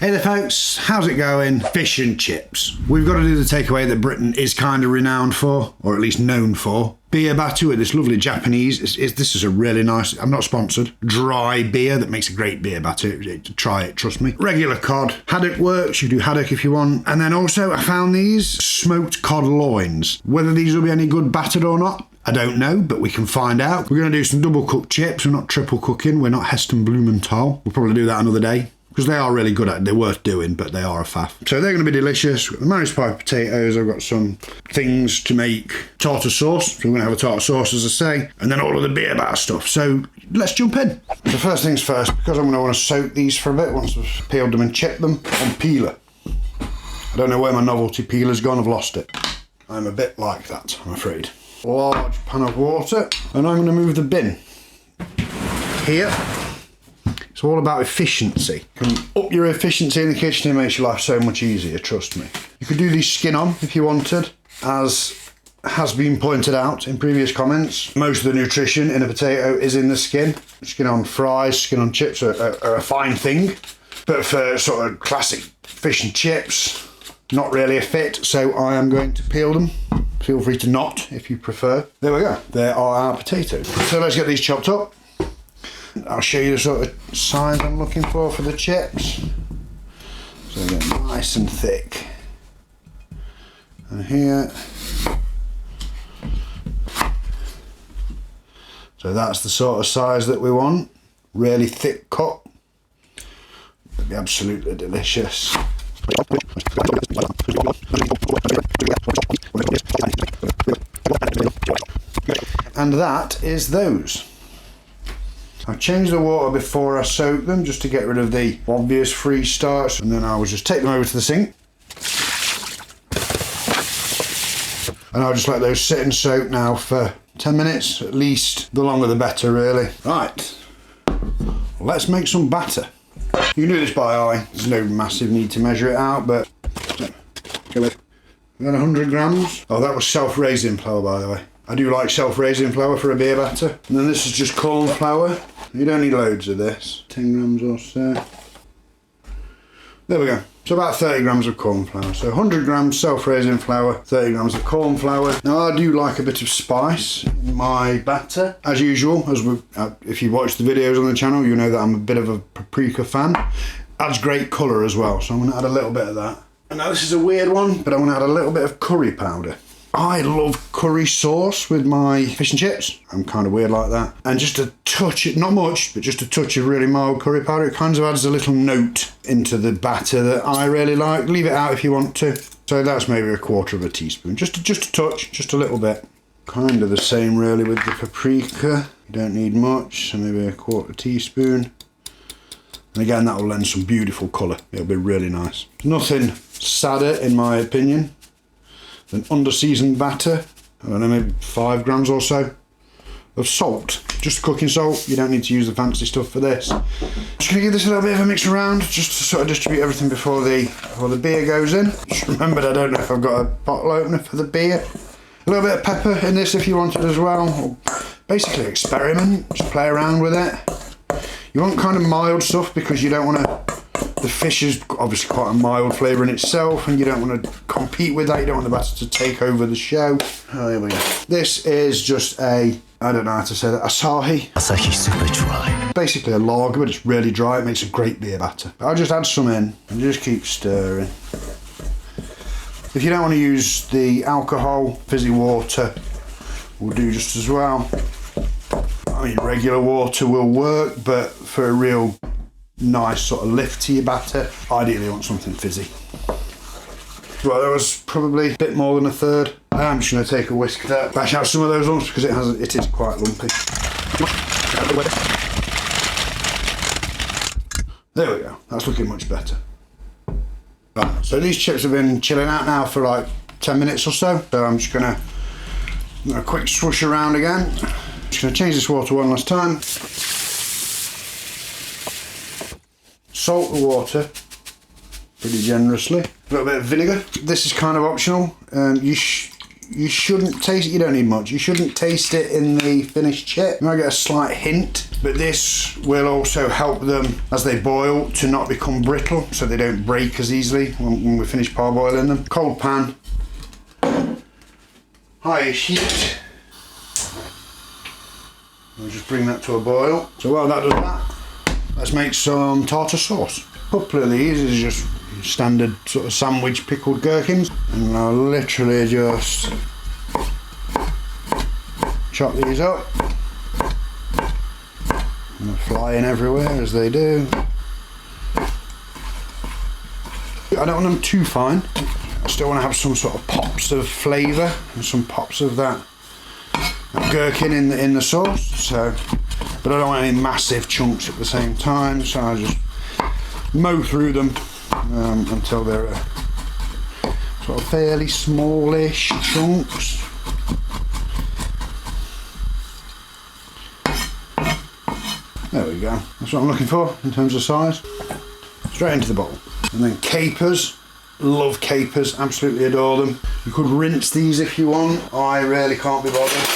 Hey there folks, how's it going? Fish and chips. We've got to do the takeaway that Britain is kind of renowned for, or at least known for. Beer batter with this lovely Japanese, this is a really nice, I'm not sponsored, dry beer that makes a great beer batter. Try it, trust me. Regular cod. Haddock works, you do haddock if you want. And then also I found these smoked cod loins. Whether these will be any good battered or not, I don't know, but we can find out. We're going to do some double cooked chips. We're not triple cooking. We're not Heston Blumenthal. We'll probably do that another day, because they are really good at it. They're worth doing, but they are a faff. So they're going to be delicious. We've got the managed pie potatoes. I've got some things to make tartare sauce. So we're going to have a tartare sauce, as I say, and then all of the beer batter stuff. So let's jump in. So first things first, because I'm going to want to soak these for a bit once I've peeled them and chipped them on peeler. I don't know where my novelty peeler's gone. I've lost it. I'm a bit like that, I'm afraid. Large pan of water, and I'm going to move the bin here. It's all about efficiency. You can up your efficiency in the kitchen. It makes your life so much easier, trust me. You could do these skin on if you wanted, as has been pointed out in previous comments. Most of the nutrition in a potato is in the skin. Skin on fries, skin on chips are a fine thing, but for sort of classic fish and chips, not really a fit, so I am going to peel them. Feel free to not if you prefer. There we go, there are our potatoes. So let's get these chopped up. I'll show you the sort of size I'm looking for the chips. So they're nice and thick. And here. So that's the sort of size that we want. Really thick cut. It'll be absolutely delicious. And that is those. I changed the water before I soaked them just to get rid of the obvious free starch, and then I will just take them over to the sink. And I'll just let those sit and soak now for 10 minutes at least. The longer the better, really. Right, let's make some batter. You can do this by eye, there's no massive need to measure it out, but then 100 grams. Oh, that was self-raising flour, by the way. I do like self-raising flour for a beer batter. And then this is just corn flour. You don't need loads of this. 10 grams or so. There we go. So about 30 grams of corn flour. So 100 grams self-raising flour, 30 grams of corn flour. Now I do like a bit of spice in my batter. As usual, if you watch the videos on the channel, you know that I'm a bit of a paprika fan. Adds great colour as well, so I'm going to add a little bit of that. And now this is a weird one, but I'm going to add a little bit of curry powder. I love curry sauce with my fish and chips. I'm kind of weird like that. And just a touch, not much, but just a touch of really mild curry powder. It kind of adds a little note into the batter that I really like. Leave it out if you want to. So that's maybe 1/4 teaspoon. Just a touch, just a little bit. Kind of the same really with the paprika. You don't need much, so maybe 1/4 teaspoon. And again, that will lend some beautiful colour. It'll be really nice. Nothing sadder, in my opinion, than under-seasoned batter. I don't know, maybe 5 grams or so of salt. Just cooking salt. You don't need to use the fancy stuff for this. Just gonna give this a little bit of a mix around, just to sort of distribute everything before the beer goes in. Just remembered, I don't know if I've got a bottle opener for the beer. A little bit of pepper in this if you wanted as well. Or basically experiment, just play around with it. You want kind of mild stuff because you don't want to. The fish is obviously quite a mild flavour in itself, and you don't want to compete with that. You don't want the batter to take over the show. Oh, here we go. This is just I don't know how to say that, Asahi Super Dry. Basically a lager, but it's really dry. It makes a great beer batter. I'll just add some in and just keep stirring. If you don't want to use the alcohol, fizzy water will do just as well. I mean, regular water will work, but for a real nice sort of lift to your batter, ideally you want something fizzy. Well, that was probably a bit more than 1/3. I am just going to take a whisk there, bash out some of those lumps because it is quite lumpy. There we go, that's looking much better. Right, so these chips have been chilling out now for like 10 minutes or so. So I'm just going to a quick swoosh around again. Just going to change this water one last time. Salt the water pretty generously. A little bit of vinegar. This is kind of optional. You shouldn't taste it, you don't need much. You shouldn't taste it in the finished chip. You might get a slight hint, but this will also help them as they boil to not become brittle, so they don't break as easily when we finish parboiling them. Cold pan, high heat. We'll just bring that to a boil. So while that does that, let's make some tartar sauce. A couple of these is just standard sort of sandwich pickled gherkins, and I'll literally just chop these up. And they're flying everywhere as they do. I don't want them too fine. I still want to have some sort of pops of flavour and some pops of that gherkin in the sauce. So, but I don't want any massive chunks at the same time. So I just mow through them until they're sort of fairly smallish chunks. There we go. That's what I'm looking for in terms of size. Straight into the bowl. And then capers. Love capers, absolutely adore them. You could rinse these if you want. I really can't be bothered.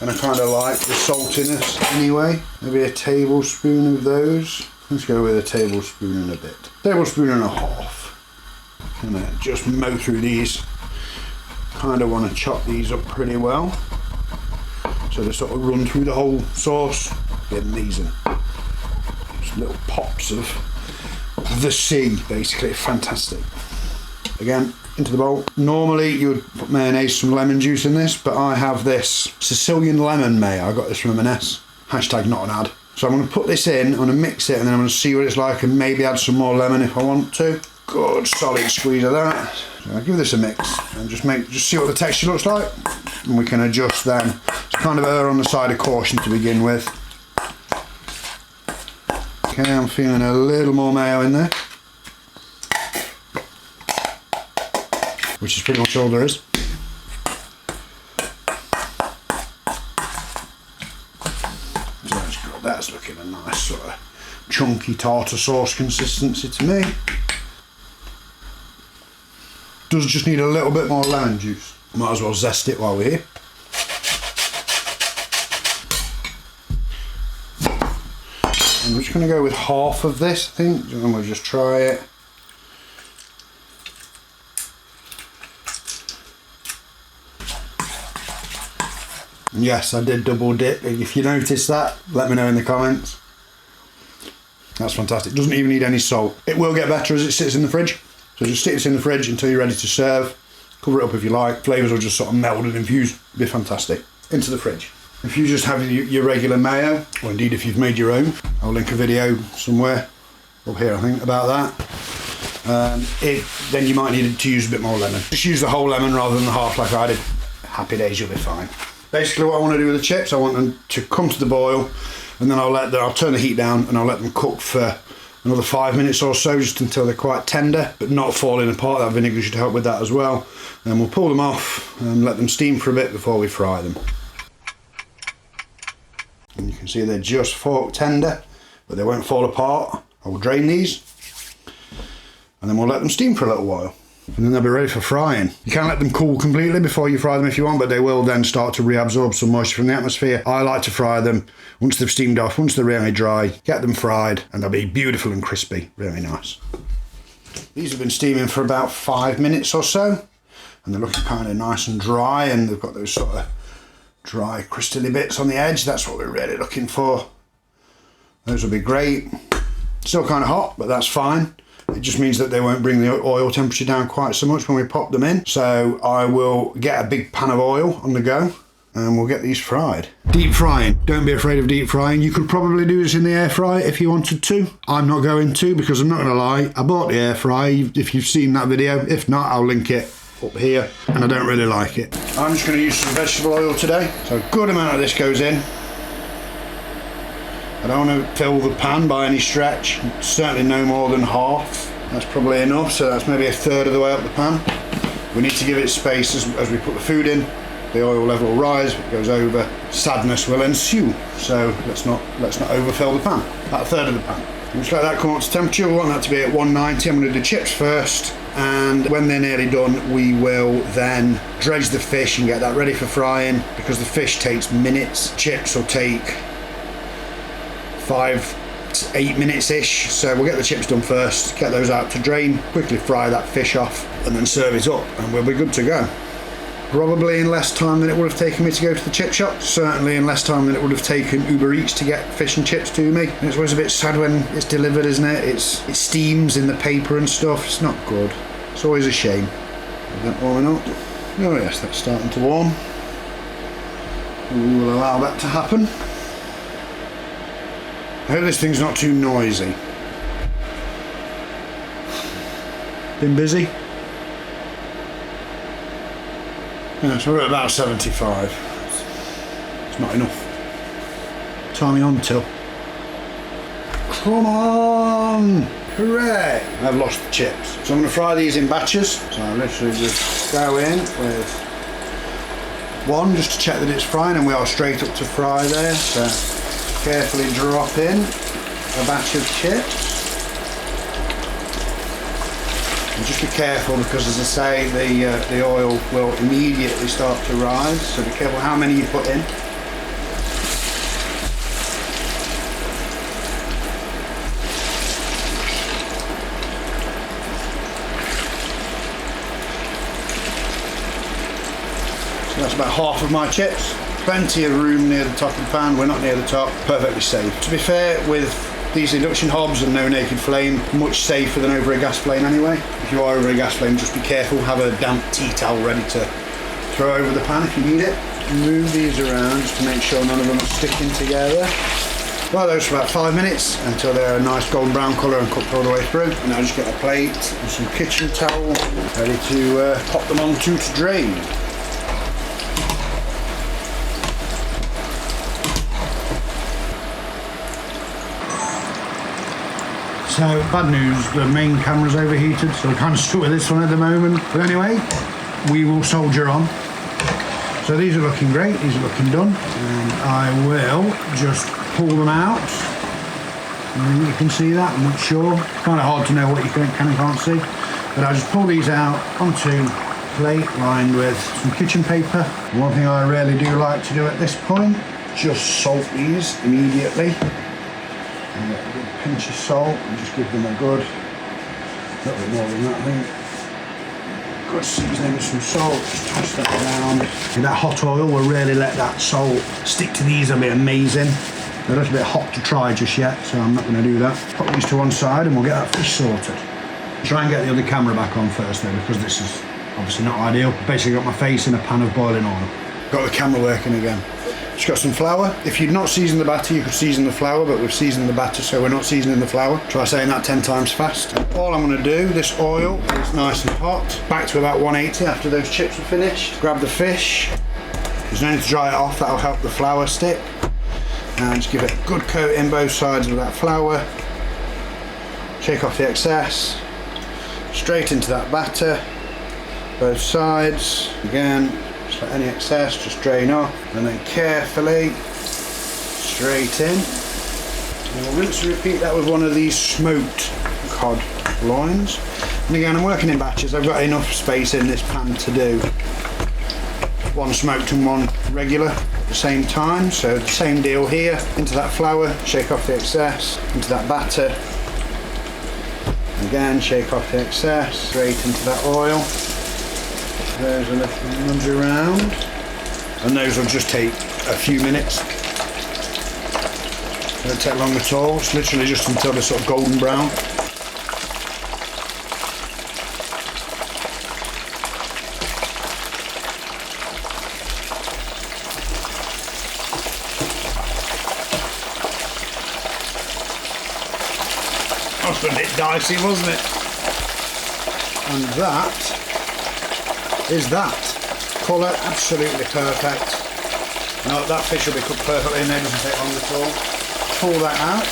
And I kind of like the saltiness anyway. Maybe a tablespoon of those. Let's go with a tablespoon and a bit. Tablespoon and a half. And then just mow through these. Kind of want to chop these up pretty well, so they sort of run through the whole sauce. Be amazing. Just little pops of the sea, basically. Fantastic. Again, into the bowl. Normally you would put mayonnaise, some lemon juice in this, but I have this Sicilian lemon mayo. I got this from M&S. Hashtag not an ad. So I'm going to put this in, I'm going to mix it, and then I'm going to see what it's like and maybe add some more lemon if I want to. Good solid squeeze of that. So I'll give this a mix and just see what the texture looks like, and we can adjust then. It's kind of err on the side of caution to begin with. Okay, I'm feeling a little more mayo in there, which is pretty much all there is. That's looking a nice sort of chunky tartar sauce consistency to me. Does just need a little bit more lemon juice. Might as well zest it while we're here. I'm just going to go with half of this, I think, and we'll just try it. Yes, I did double dip. If you noticed that, let me know in the comments. That's fantastic. Doesn't even need any salt. It will get better as it sits in the fridge. So just stick this in the fridge until you're ready to serve. Cover it up if you like. Flavours will just sort of meld and infuse. It'll be fantastic. Into the fridge. If you just have your regular mayo, or indeed if you've made your own, I'll link a video somewhere up here, I think, about that. Then you might need to use a bit more lemon. Just use the whole lemon rather than the half like I did. Happy days, you'll be fine. Basically what I want to do with the chips, I want them to come to the boil, and then I'll turn the heat down and I'll let them cook for another 5 minutes or so, just until they're quite tender but not falling apart. That vinegar should help with that as well. Then we'll pull them off and let them steam for a bit before we fry them. And you can see they're just fork tender, but they won't fall apart. I will drain these and then we'll let them steam for a little while. And then they'll be ready for frying. You can't let them cool completely before you fry them if you want, but they will then start to reabsorb some moisture from the atmosphere. I like to fry them once they've steamed off, once they're really dry, get them fried, and they'll be beautiful and crispy. Really nice. These have been steaming for about 5 minutes or so, and they're looking kind of nice and dry, and they've got those sort of dry crystally bits on the edge. That's what we're really looking for. Those will be great. Still kind of hot, but that's fine. It just means that they won't bring the oil temperature down quite so much when we pop them in. So I will get a big pan of oil on the go and we'll get these fried. Deep frying. Don't be afraid of deep frying. You could probably do this in the air fryer if you wanted to. I'm not going to, because I'm not going to lie, I bought the air fryer if you've seen that video. If not, I'll link it up here, and I don't really like it. I'm just going to use some vegetable oil today. So a good amount of this goes in. I don't want to fill the pan by any stretch, certainly no more than half. That's probably enough, so that's maybe a third of the way up the pan. We need to give it space as we put the food in. The oil level will rise, if it goes over, sadness will ensue. So let's not overfill the pan, about a third of the pan. And just let that come up to temperature. We want that to be at 190. I'm going to do chips first, and when they're nearly done we will then dredge the fish and get that ready for frying, because the fish takes minutes. Chips will take 5 to 8 minutes ish, so we'll get the chips done first, get those out to drain, quickly fry that fish off and then serve it up and we'll be good to go. Probably in less time than it would have taken me to go to the chip shop. Certainly in less time than it would have taken Uber Eats to get fish and chips to me. And it's always a bit sad when it's delivered, isn't it? It steams in the paper and stuff. It's not good. It's always a shame. Is that warming up? Oh yes, that's starting to warm. We will allow that to happen. I hope this thing's not too noisy. Been busy? Yeah, so we're at about 75. It's not enough. Timing on till. Come on! Hooray! I've lost the chips. So I'm going to fry these in batches. So I literally just go in with one just to check that it's frying, and we are straight up to fry there. So carefully drop in a batch of chips. And just be careful, because as I say, the oil will immediately start to rise, so be careful how many you put in. So that's about half of my chips. Plenty of room near the top of the pan, we're not near the top, perfectly safe. To be fair, with these induction hobs and no naked flame, much safer than over a gas flame anyway. If you are over a gas flame, just be careful, have a damp tea towel ready to throw over the pan if you need it. Move these around just to make sure none of them are sticking together. Fry those for about 5 minutes until they're a nice golden brown colour and cooked all the way through. And now just get a plate and some kitchen towel ready to pop them onto to drain. So, bad news, the main camera's overheated, so we're kind of stuck with this one at the moment. But anyway, we will soldier on. So these are looking great, these are looking done. And I will just pull them out. And you can see that, I'm not sure. It's kind of hard to know what you can and can't see. But I'll just pull these out onto a plate lined with some kitchen paper. One thing I really do like to do at this point, just salt these immediately. And get a good pinch of salt and just give them a good, a little bit more than that I think. Good seasoning with some salt, just toss that around. And that hot oil will really let that salt stick to these, it'll be amazing. They're a little bit hot to try just yet, so I'm not going to do that. Put these to one side and we'll get that fish sorted. Try and get the other camera back on first though, because this is obviously not ideal. Basically got my face in a pan of boiling oil. Got the camera working again. Just got some flour. If you'd not seasoned the batter, you could season the flour, but we've seasoned the batter, so we're not seasoning the flour. Try saying that 10 times fast. All I'm going to do, this oil is nice and hot. Back to about 180 after those chips are finished. Grab the fish. There's no need to dry it off, that'll help the flour stick. And just give it a good coat in both sides with that flour. Shake off the excess. Straight into that batter. Both sides. Again. Just let any excess just drain off, and then carefully straight in. And we'll rinse and repeat that with one of these smoked cod loins. And again, I'm working in batches. I've got enough space in this pan to do one smoked and one regular at the same time. So the same deal here. Into that flour, shake off the excess. Into that batter. Again, shake off the excess. Straight into that oil. Those a little nudge around, and those will just take a few minutes. It won't take long at all. It's literally just until they're sort of golden brown. That was a bit dicey, wasn't it? And that is that. Colour absolutely perfect. No, that fish will be cooked perfectly in there, doesn't take long at all. Pull that out.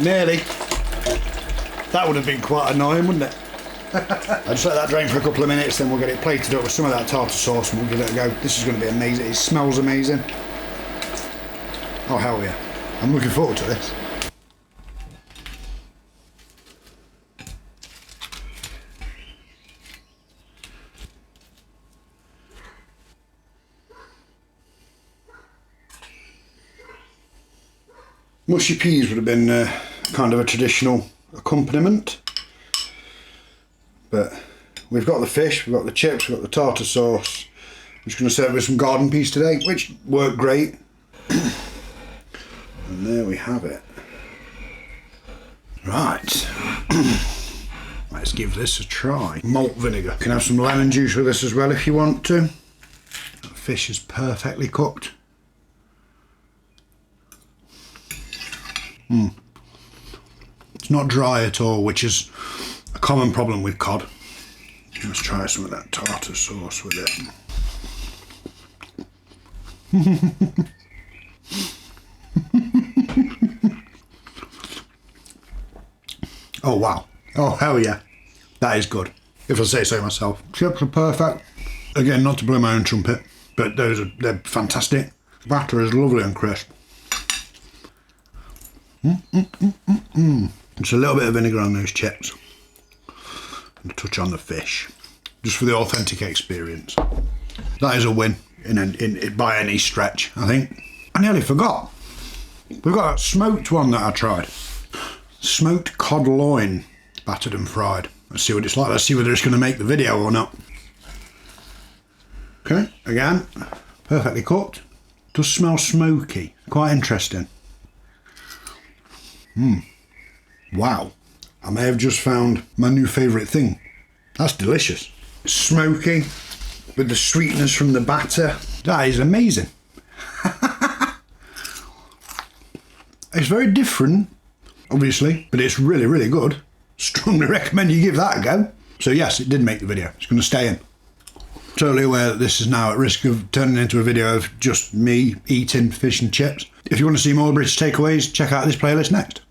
Nearly. That would have been quite annoying, wouldn't it? I just let that drain for a couple of minutes, then we'll get it plated up with some of that tartar sauce and we'll give it a go. This is going to be amazing. It smells amazing. Oh hell yeah. I'm looking forward to this. Mushy peas would have been kind of a traditional accompaniment, but we've got the fish, we've got the chips, we've got the tartar sauce. I'm just going to serve it with some garden peas today, which worked great. And there we have it. Right, let's give this a try. Malt vinegar. You can have some lemon juice with this as well if you want to. That fish is perfectly cooked. It's not dry at all, which is a common problem with cod. Let's try some of that tartar sauce with it. Oh wow. Oh hell yeah. That is good, if I say so myself. Chips are perfect. Again, not to blow my own trumpet, but they're fantastic. The batter is lovely and crisp. Just a little bit of vinegar on those chips and a touch on the fish, just for the authentic experience. That is a win by any stretch, I think. I nearly forgot. We've got that smoked one that I tried. Smoked cod loin, battered and fried. Let's see what it's like. Let's see whether it's going to make the video or not. Okay, again, perfectly cooked. Does smell smoky. Quite interesting. Wow, I may have just found my new favourite thing. That's delicious. Smoky, with the sweetness from the batter. That is amazing. It's very different, obviously, but it's really, really good. Strongly recommend you give that a go. So yes, it did make the video. It's going to stay in. Totally aware that this is now at risk of turning into a video of just me eating fish and chips. If you want to see more British takeaways, check out this playlist next.